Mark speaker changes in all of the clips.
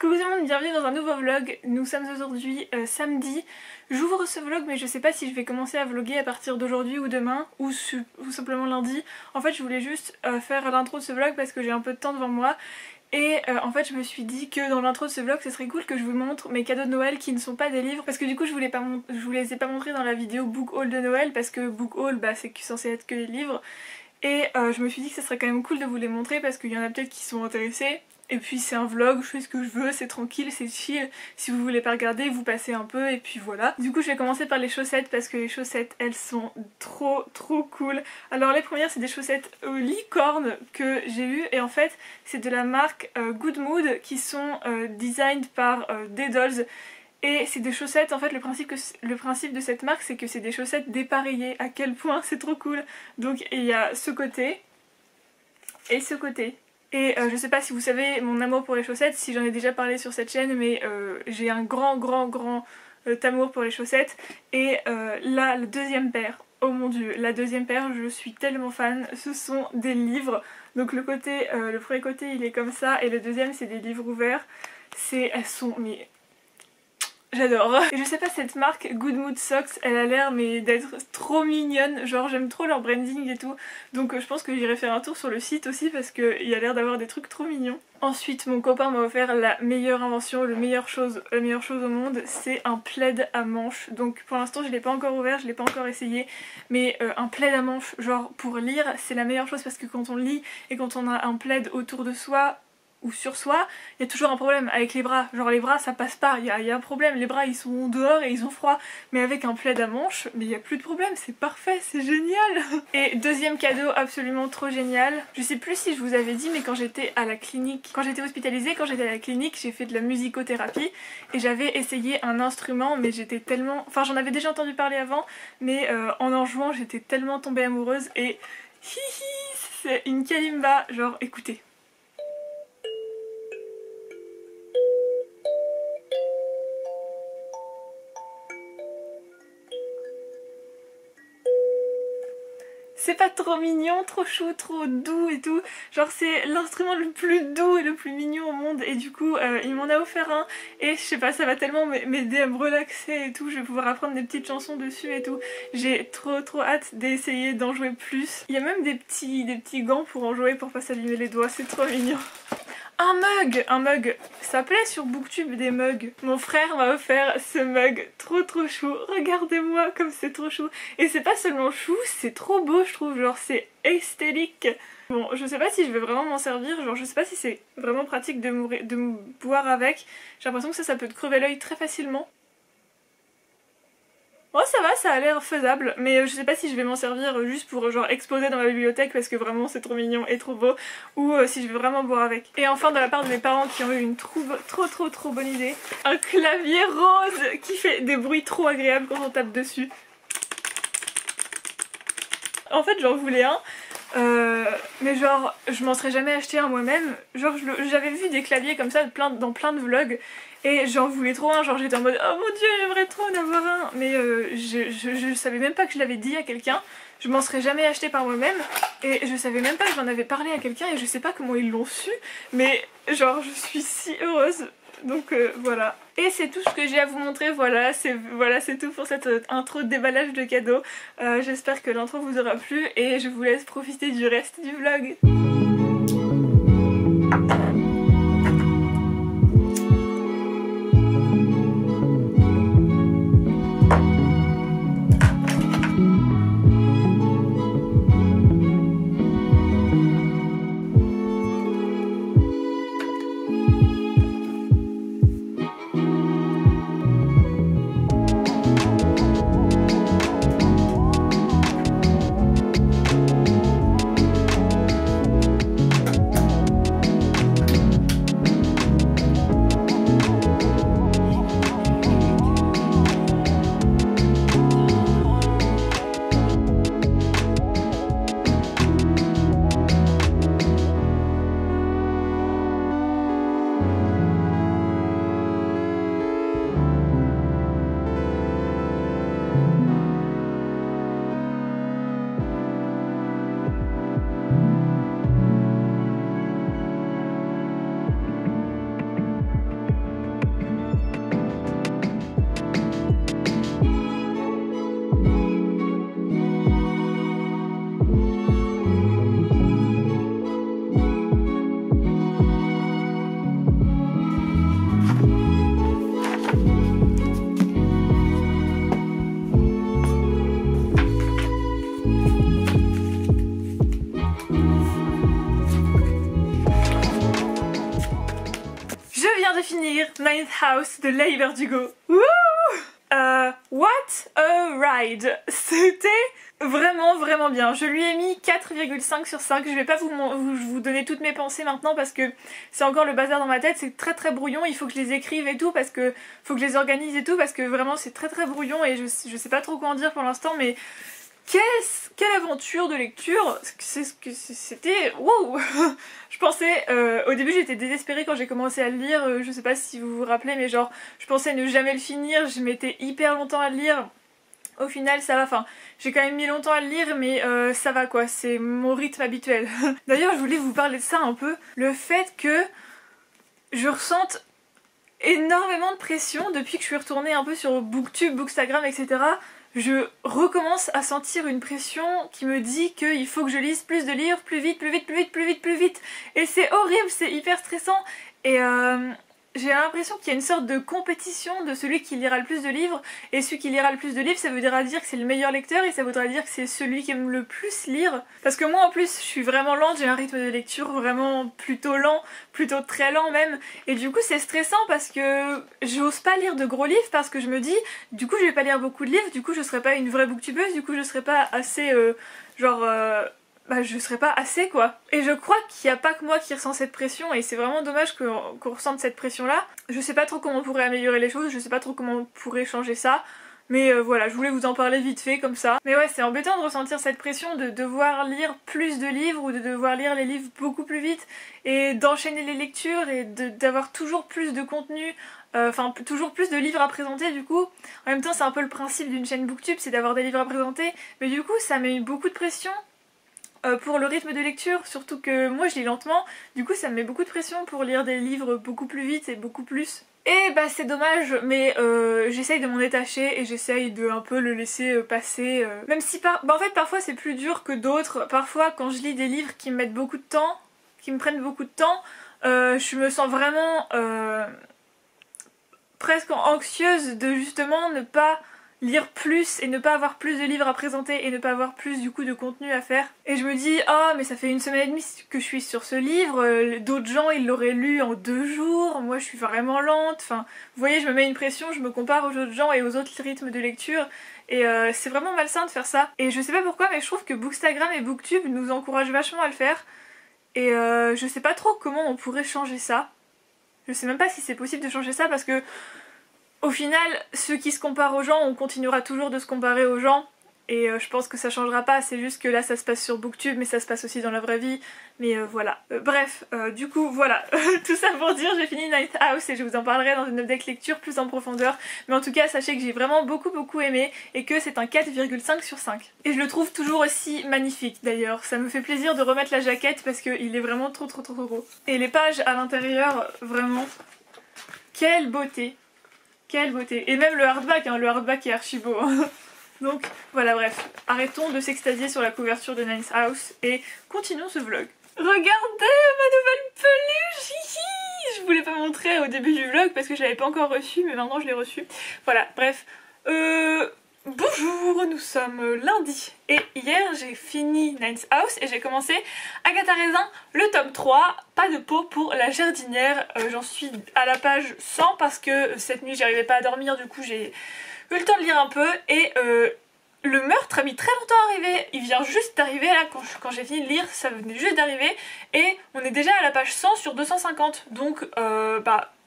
Speaker 1: Coucou tout le monde, bienvenue dans un nouveau vlog. Nous sommes aujourd'hui samedi. J'ouvre ce vlog mais je sais pas si je vais commencer à vlogger à partir d'aujourd'hui ou demain ou simplement lundi. En fait je voulais juste faire l'intro de ce vlog parce que j'ai un peu de temps devant moi. Et en fait je me suis dit que dans l'intro de ce vlog ce serait cool que je vous montre mes cadeaux de Noël qui ne sont pas des livres. Parce que du coup je vous les ai pas montrés dans la vidéo book haul de Noël parce que book haul c'est censé être que les livres. Et je me suis dit que ce serait quand même cool de vous les montrer parce qu'il y en a peut-être qui sont intéressés. Et puis c'est un vlog, je fais ce que je veux, c'est tranquille, c'est chill. Si vous voulez pas regarder, vous passez un peu et puis voilà. Du coup je vais commencer par les chaussettes parce que les chaussettes elles sont trop cool. Alors les premières c'est des chaussettes licorne que j'ai eues et en fait c'est de la marque Good Mood qui sont designed par Dedols. Et c'est des chaussettes, en fait le principe de cette marque c'est que c'est des chaussettes dépareillées. À quel point c'est trop cool. Donc il y a ce côté et ce côté. Et je sais pas si vous savez mon amour pour les chaussettes, si j'en ai déjà parlé sur cette chaîne, mais j'ai un grand amour pour les chaussettes. Et là, la deuxième paire, oh mon dieu, la deuxième paire, je suis tellement fan, ce sont des livres. Donc le premier côté il est comme ça, et le deuxième c'est des livres ouverts. Elles sont, mais... j'adore. Et je sais pas, cette marque Good Mood Socks, elle a l'air mais d'être trop mignonne, genre j'aime trop leur branding et tout. Donc je pense que j'irai faire un tour sur le site aussi parce qu'il y a l'air d'avoir des trucs trop mignons. Ensuite mon copain m'a offert la meilleure invention, la meilleure chose au monde, c'est un plaid à manches. Donc pour l'instant je l'ai pas encore ouvert, je l'ai pas encore essayé, mais un plaid à manches genre pour lire c'est la meilleure chose parce que quand on lit et quand on a un plaid autour de soi ou sur soi, il y a toujours un problème avec les bras. Genre les bras ça passe pas, il y a un problème, les bras ils sont dehors et ils ont froid. Mais avec un plaid à manches, mais il n'y a plus de problème, c'est parfait, c'est génial. Et deuxième cadeau absolument trop génial, je sais plus si je vous avais dit mais quand j'étais à la clinique, quand j'étais hospitalisée, quand j'étais à la clinique j'ai fait de la musicothérapie et j'avais essayé un instrument mais j'étais tellement... Enfin j'en avais déjà entendu parler avant mais en jouant j'étais tellement tombée amoureuse et c'est une kalimba, genre écoutez. C'est pas trop mignon, trop chou, trop doux et tout. Genre c'est l'instrument le plus doux et le plus mignon au monde. Et du coup il m'en a offert un. Et je sais pas, ça va tellement m'aider à me relaxer et tout. Je vais pouvoir apprendre des petites chansons dessus et tout. J'ai trop hâte d'essayer d'en jouer plus. Il y a même des petits gants pour en jouer pour pas s'abîmer les doigts. C'est trop mignon. Un mug, ça plaît sur Booktube des mugs. Mon frère m'a offert ce mug trop chou. Regardez-moi comme c'est trop chou. Et c'est pas seulement chou, c'est trop beau je trouve, genre c'est esthétique. Bon, je sais pas si je vais vraiment m'en servir, genre je sais pas si c'est vraiment pratique de boire avec. J'ai l'impression que ça peut te crever l'œil très facilement. Bon ça va, ça a l'air faisable, mais je sais pas si je vais m'en servir juste pour genre exposer dans ma bibliothèque parce que vraiment c'est trop mignon et trop beau, ou si je vais vraiment boire avec. Et enfin de la part de mes parents qui ont eu une trop bonne idée, un clavier rose qui fait des bruits trop agréables quand on tape dessus. En fait j'en voulais un, mais genre je m'en serais jamais acheté un moi-même. Genre j'avais vu des claviers comme ça dans plein de vlogs et j'en voulais trop un, genre j'étais en mode oh mon dieu j'aimerais trop en avoir un, mais je savais même pas que je l'avais dit à quelqu'un, je m'en serais jamais acheté par moi-même et je savais même pas que j'en avais parlé à quelqu'un et je sais pas comment ils l'ont su, mais genre je suis si heureuse. Donc voilà. Et c'est tout ce que j'ai à vous montrer, voilà c'est tout pour cette intro de déballage de cadeaux. J'espère que l'intro vous aura plu et je vous laisse profiter du reste du vlog. viens de finir Ninth House de Leigh Bardugo. Wouh! What a ride! C'était vraiment bien. Je lui ai mis 4,5 sur 5. Je vais pas vous donner toutes mes pensées maintenant parce que c'est encore le bazar dans ma tête. C'est très brouillon. Il faut que je les écrive et tout parce que faut que je les organise et tout parce que vraiment c'est très brouillon et je sais pas trop quoi en dire pour l'instant, mais quelle aventure de lecture! C'était wow. Je pensais, au début j'étais désespérée quand j'ai commencé à le lire, je sais pas si vous vous rappelez, mais genre je pensais ne jamais le finir, je mettais hyper longtemps à le lire. Au final ça va, enfin j'ai quand même mis longtemps à le lire mais ça va quoi, c'est mon rythme habituel. D'ailleurs je voulais vous parler de ça un peu, le fait que je ressente énormément de pression depuis que je suis retournée un peu sur Booktube, Bookstagram, etc. Je recommence à sentir une pression qui me dit qu'il faut que je lise plus de livres, plus vite. Et c'est horrible, c'est hyper stressant. Et j'ai l'impression qu'il y a une sorte de compétition de celui qui lira le plus de livres. Et celui qui lira le plus de livres, ça voudra dire que c'est le meilleur lecteur et ça voudra dire que c'est celui qui aime le plus lire. Parce que moi en plus, je suis vraiment lente, j'ai un rythme de lecture vraiment plutôt lent, plutôt très lent même. Et du coup c'est stressant parce que j'ose pas lire de gros livres parce que je me dis, du coup je vais pas lire beaucoup de livres, du coup je serai pas une vraie booktubeuse, du coup je serai pas assez je serais pas assez quoi. Et je crois qu'il n'y a pas que moi qui ressens cette pression et c'est vraiment dommage qu'on ressente cette pression là. Je sais pas trop comment on pourrait améliorer les choses, je sais pas trop comment on pourrait changer ça. Mais voilà, je voulais vous en parler vite fait comme ça. Mais ouais, c'est embêtant de ressentir cette pression de devoir lire plus de livres ou de devoir lire les livres beaucoup plus vite et d'enchaîner les lectures et d'avoir toujours plus de contenu, enfin toujours plus de livres à présenter du coup. En même temps c'est un peu le principe d'une chaîne booktube, c'est d'avoir des livres à présenter. Mais du coup ça met beaucoup de pression pour le rythme de lecture, surtout que moi je lis lentement, du coup ça me met beaucoup de pression pour lire des livres beaucoup plus vite et beaucoup plus. Et bah c'est dommage, mais j'essaye de m'en détacher et j'essaye de un peu le laisser passer, même si en fait parfois c'est plus dur que d'autres. Parfois quand je lis des livres qui me mettent beaucoup de temps, qui me prennent beaucoup de temps, je me sens vraiment presque anxieuse de justement ne pas lire plus et ne pas avoir plus de livres à présenter et ne pas avoir plus du coup de contenu à faire. Et je me dis, ah mais ça fait 1 semaine et demie que je suis sur ce livre, d'autres gens ils l'auraient lu en 2 jours, moi je suis vraiment lente, enfin vous voyez je me mets une pression, je me compare aux autres gens et aux autres rythmes de lecture et c'est vraiment malsain de faire ça. Et je sais pas pourquoi mais je trouve que Bookstagram et Booktube nous encouragent vachement à le faire et je sais pas trop comment on pourrait changer ça. Je sais même pas si c'est possible de changer ça parce que au final, ceux qui se comparent aux gens, on continuera toujours de se comparer aux gens et je pense que ça changera pas, c'est juste que là ça se passe sur Booktube mais ça se passe aussi dans la vraie vie, mais voilà. Bref, du coup voilà, tout ça pour dire j'ai fini Ninth House et je vous en parlerai dans une update lecture plus en profondeur, mais en tout cas sachez que j'ai vraiment beaucoup aimé et que c'est un 4,5 sur 5. Et je le trouve toujours aussi magnifique d'ailleurs, ça me fait plaisir de remettre la jaquette parce qu'il est vraiment trop beau. Et les pages à l'intérieur, vraiment, quelle beauté! Quelle beauté! Et même le hardback est archi beau. Donc voilà, bref, arrêtons de s'extasier sur la couverture de Ninth House et continuons ce vlog. Regardez ma nouvelle peluche! Hihi, je voulais pas montrer au début du vlog parce que je l'avais pas encore reçue, mais maintenant je l'ai reçue. Voilà, bref. Bonjour, nous sommes lundi et hier j'ai fini Ninth House et j'ai commencé Agatha Raisin, le tome 3, pas de peau pour la jardinière. J'en suis à la page 100 parce que cette nuit j'arrivais pas à dormir, du coup j'ai eu le temps de lire un peu et le meurtre a mis très longtemps à arriver, il vient juste d'arriver là, quand j'ai fini de lire ça venait juste d'arriver et on est déjà à la page 100 sur 250 donc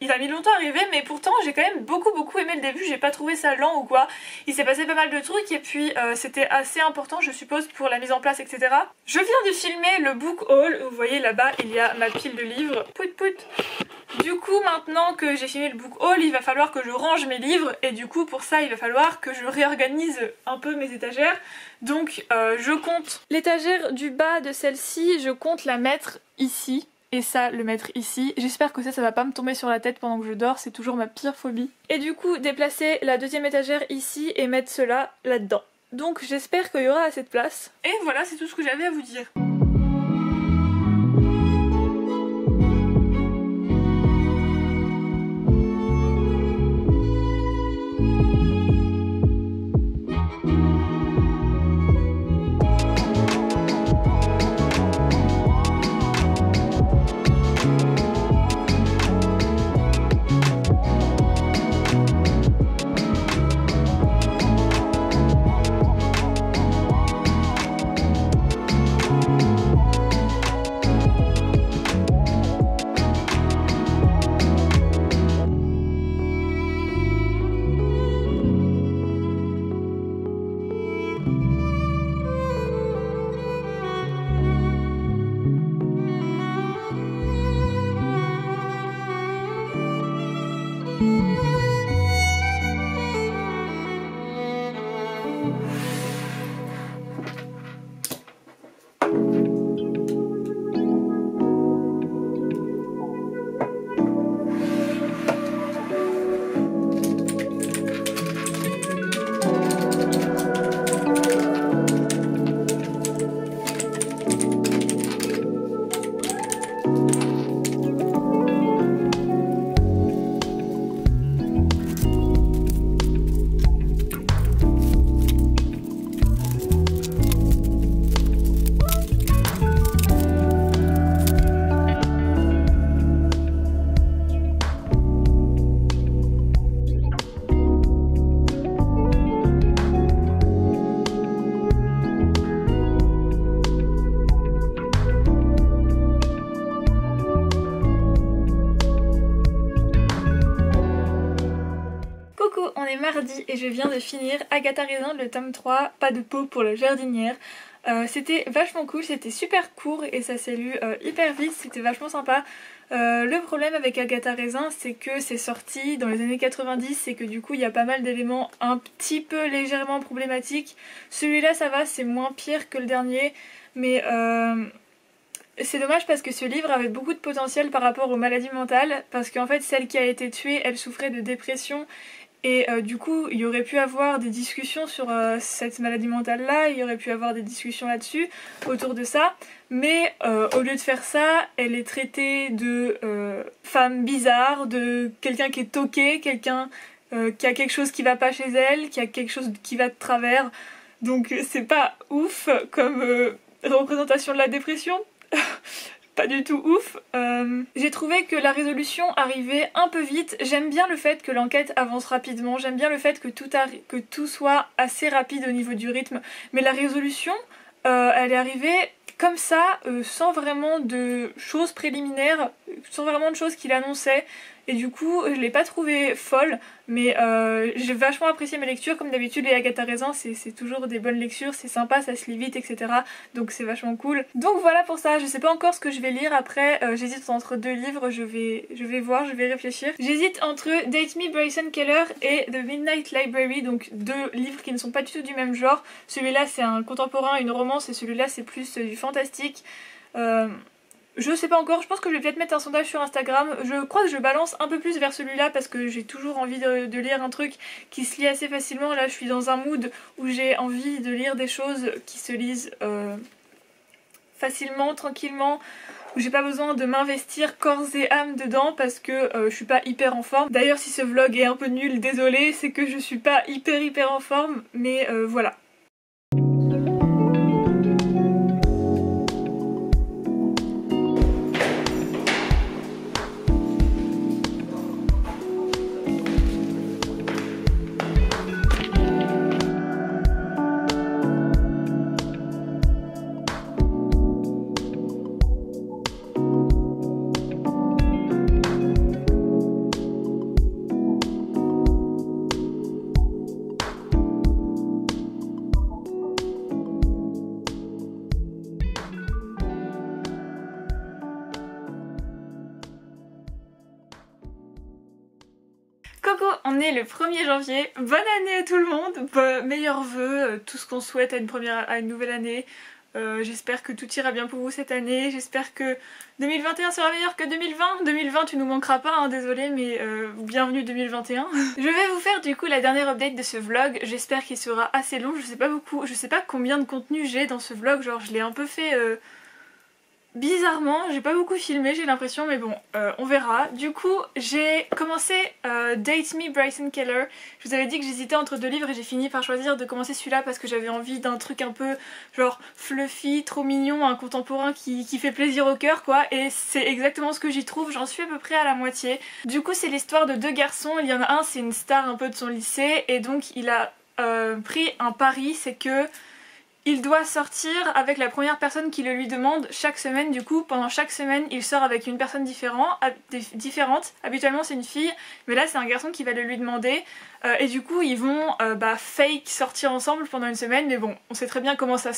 Speaker 1: il a mis longtemps à arriver mais pourtant j'ai quand même beaucoup aimé le début, j'ai pas trouvé ça lent ou quoi. Il s'est passé pas mal de trucs et puis c'était assez important je suppose pour la mise en place etc. Je viens de filmer le book haul, vous voyez là-bas il y a ma pile de livres, pout. Du coup maintenant que j'ai filmé le book haul il va falloir que je range mes livres et du coup pour ça il va falloir que je réorganise un peu mes étagères. Donc je compte l'étagère du bas de celle-ci, je compte la mettre ici. Et ça, le mettre ici. J'espère que ça va pas me tomber sur la tête pendant que je dors, c'est toujours ma pire phobie. Et du coup, déplacer la deuxième étagère ici et mettre cela là-dedans. Donc j'espère qu'il y aura assez de place. Et voilà, c'est tout ce que j'avais à vous dire. Mardi et je viens de finir Agatha Raisin, le tome 3, Pas de peau pour la jardinière. C'était vachement cool, c'était super court et ça s'est lu hyper vite, c'était vachement sympa. Le problème avec Agatha Raisin, c'est que c'est sorti dans les années 90 et que du coup il y a pas mal d'éléments un petit peu légèrement problématiques. Celui-là ça va, c'est moins pire que le dernier, mais c'est dommage parce que ce livre avait beaucoup de potentiel par rapport aux maladies mentales, parce qu'en fait celle qui a été tuée, elle souffrait de dépression. Et du coup, il y aurait pu avoir des discussions sur cette maladie mentale-là, il y aurait pu avoir des discussions là-dessus, autour de ça. Mais au lieu de faire ça, elle est traitée de femme bizarre, de quelqu'un qui est toqué, quelqu'un qui a quelque chose qui va pas chez elle, qui a quelque chose qui va de travers. Donc c'est pas ouf comme représentation de la dépression. Pas du tout ouf. J'ai trouvé que la résolution arrivait un peu vite. J'aime bien le fait que l'enquête avance rapidement, j'aime bien le fait que tout soit assez rapide au niveau du rythme, mais la résolution, elle est arrivée comme ça, sans vraiment de choses préliminaires, sans vraiment de choses qu'il annonçait. Et du coup, je l'ai pas trouvée folle, mais j'ai vachement apprécié mes lectures. Comme d'habitude, les Agatha Raisin, c'est toujours des bonnes lectures, c'est sympa, ça se lit vite, etc. Donc c'est vachement cool. Donc voilà pour ça, je sais pas encore ce que je vais lire après. J'hésite entre deux livres, je vais voir, je vais réfléchir. J'hésite entre Date Me, Bryson Keller et The Midnight Library, donc deux livres qui ne sont pas du tout du même genre. Celui-là c'est un contemporain, une romance, et celui-là c'est plus du fantastique. Je sais pas encore, je pense que je vais peut-être mettre un sondage sur Instagram. Je crois que je balance un peu plus vers celui-là parce que j'ai toujours envie de lire un truc qui se lit assez facilement. Là je suis dans un mood où j'ai envie de lire des choses qui se lisent facilement, tranquillement, où j'ai pas besoin de m'investir corps et âme dedans parce que je suis pas hyper en forme. D'ailleurs si ce vlog est un peu nul, désolée, c'est que je suis pas hyper en forme, mais voilà. Coucou, on est le 1er janvier, bonne année à tout le monde, meilleurs vœux, tout ce qu'on souhaite à une nouvelle année. J'espère que tout ira bien pour vous cette année, j'espère que 2021 sera meilleur que 2020. 2020 tu nous manqueras pas, hein, désolé, mais bienvenue 2021. Je vais vous faire du coup la dernière update de ce vlog, j'espère qu'il sera assez long, je sais pas combien de contenu j'ai dans ce vlog, genre je l'ai un peu fait bizarrement, j'ai pas beaucoup filmé j'ai l'impression, mais bon, on verra. Du coup, j'ai commencé Date Me, Bryson Keller. Je vous avais dit que j'hésitais entre deux livres et j'ai fini par choisir de commencer celui-là parce que j'avais envie d'un truc un peu genre fluffy, trop mignon, un contemporain qui fait plaisir au cœur quoi, et c'est exactement ce que j'y trouve, j'en suis à peu près à la moitié. Du coup, c'est l'histoire de deux garçons, il y en a un, c'est une star un peu de son lycée, et donc il a pris un pari, c'est que il doit sortir avec la première personne qui le lui demande chaque semaine. Du coup, pendant chaque semaine, il sort avec une personne différente. Habituellement, c'est une fille, mais là, c'est un garçon qui va le lui demander. Et du coup, ils vont fake sortir ensemble pendant une semaine. Mais bon, on sait très bien comment ça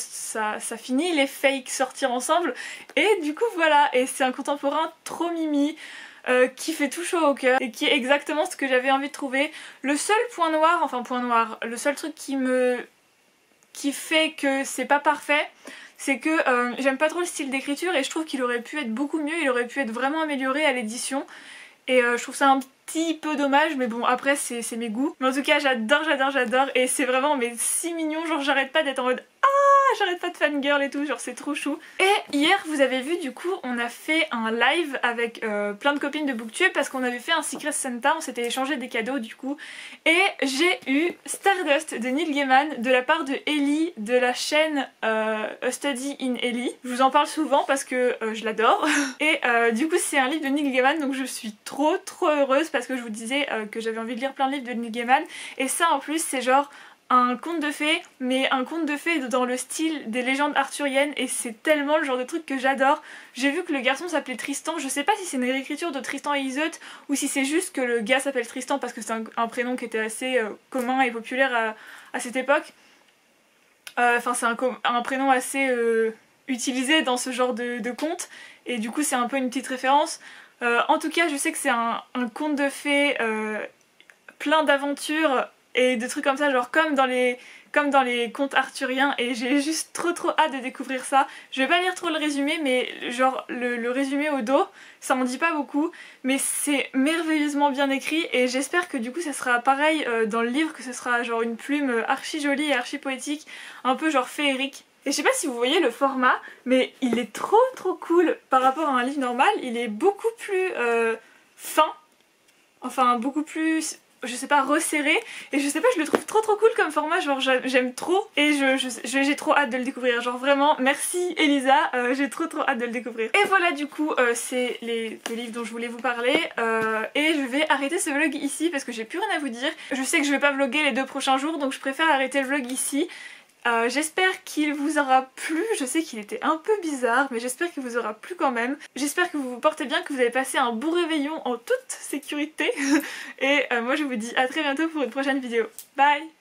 Speaker 1: finit, les fake sortir ensemble. Et du coup, voilà. Et c'est un contemporain trop mimi. qui fait tout chaud au cœur et qui est exactement ce que j'avais envie de trouver. Le seul point noir, le seul truc qui fait que c'est pas parfait, c'est que j'aime pas trop le style d'écriture et je trouve qu'il aurait pu être beaucoup mieux, il aurait pu être vraiment amélioré à l'édition. Et je trouve ça un petit peu dommage, mais bon après c'est mes goûts. Mais en tout cas j'adore et c'est vraiment mais si mignon, genre j'arrête pas d'être en mode j'arrête pas de fangirl et tout, genre c'est trop chou. Et hier vous avez vu du coup on a fait un live avec plein de copines de Booktube parce qu'on avait fait un Secret Santa, on s'était échangé des cadeaux du coup. Et j'ai eu Stardust de Neil Gaiman de la part de Ellie de la chaîne A Study in Ellie. Je vous en parle souvent parce que je l'adore. Et du coup c'est un livre de Neil Gaiman donc je suis trop heureuse parce que je vous disais que j'avais envie de lire plein de livres de Neil Gaiman. Et ça en plus c'est genre un conte de fées, mais un conte de fées dans le style des légendes arthuriennes et c'est tellement le genre de truc que j'adore. J'ai vu que le garçon s'appelait Tristan, je sais pas si c'est une réécriture de Tristan et Iseut ou si c'est juste que le gars s'appelle Tristan parce que c'est un prénom qui était assez commun et populaire à cette époque. Enfin c'est un prénom assez utilisé dans ce genre de conte et du coup c'est un peu une petite référence. En tout cas je sais que c'est un conte de fées plein d'aventures et de trucs comme ça, genre comme dans les contes arthuriens et j'ai juste trop hâte de découvrir ça. Je vais pas lire trop le résumé mais genre le résumé au dos, ça m'en dit pas beaucoup mais c'est merveilleusement bien écrit et j'espère que du coup ça sera pareil dans le livre, que ce sera genre une plume archi jolie et archi poétique, un peu genre féerique. Et je sais pas si vous voyez le format mais il est trop cool par rapport à un livre normal, il est beaucoup plus fin, enfin beaucoup plus je sais pas resserré et je sais pas je le trouve trop cool comme format, genre j'aime trop et j'ai trop hâte de le découvrir, genre vraiment merci Elisa, j'ai trop hâte de le découvrir. Et voilà du coup c'est les livres dont je voulais vous parler et je vais arrêter ce vlog ici parce que j'ai plus rien à vous dire. Je sais que je vais pas vlogger les 2 prochains jours donc je préfère arrêter le vlog ici. J'espère qu'il vous aura plu, je sais qu'il était un peu bizarre mais j'espère qu'il vous aura plu quand même. J'espère que vous vous portez bien, que vous avez passé un bon réveillon en toute sécurité et moi je vous dis à très bientôt pour une prochaine vidéo. Bye!